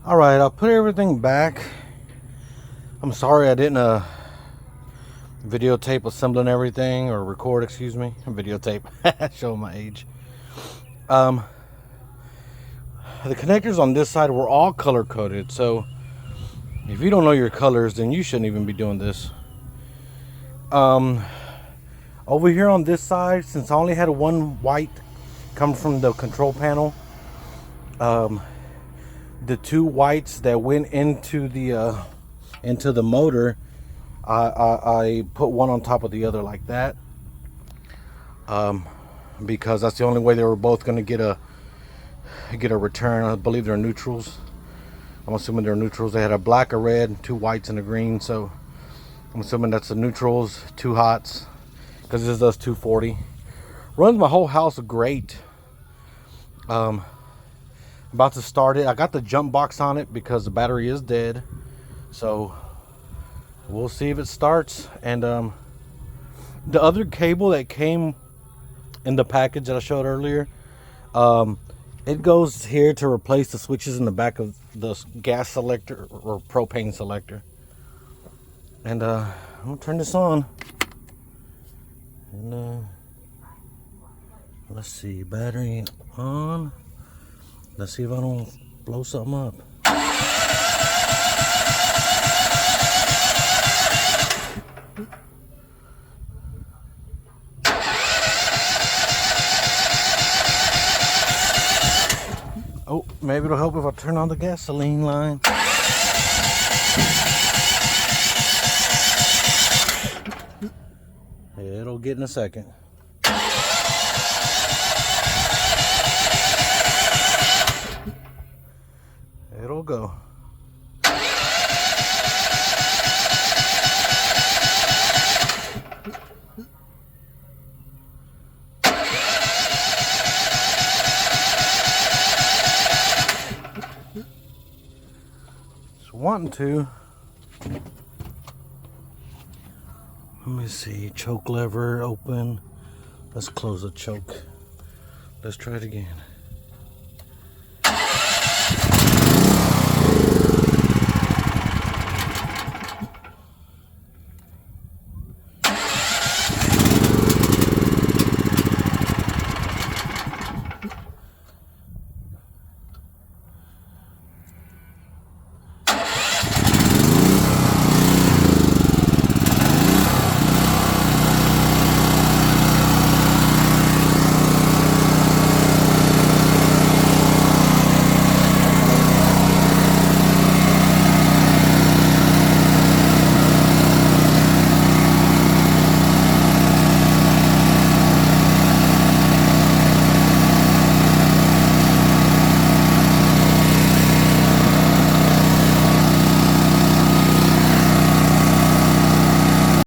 All right, I'll put everything back. I'm sorry I didn't videotape assembling everything, or record, excuse me. Videotape. Showing my age. The connectors on this side were all color coded, so if you don't know your colors, then you shouldn't even be doing this. Over here on this side, since I only had one white come from the control panel, the two whites that went into the motor, I put one on top of the other like that, because that's the only way they were both going to get a return. I believe they're neutrals. I'm assuming they're neutrals. They had a black, a red, two whites, and a green. So I'm assuming that's the neutrals, two hots, because this does 240. Runs my whole house great. About to start it. I got the jump box on it because the battery is dead. So we'll see if it starts. And the other cable that came in the package that I showed earlier, it goes here to replace the switches in the back of the gas selector or propane selector. And I'm gonna turn this on. And let's see, battery on. Let's see if I don't blow something up. Oh, maybe it'll help if I turn on the gasoline line. It'll get in a second. It'll go. It's wanting to. Let me see. Choke lever open. Let's close the choke. Let's try it again.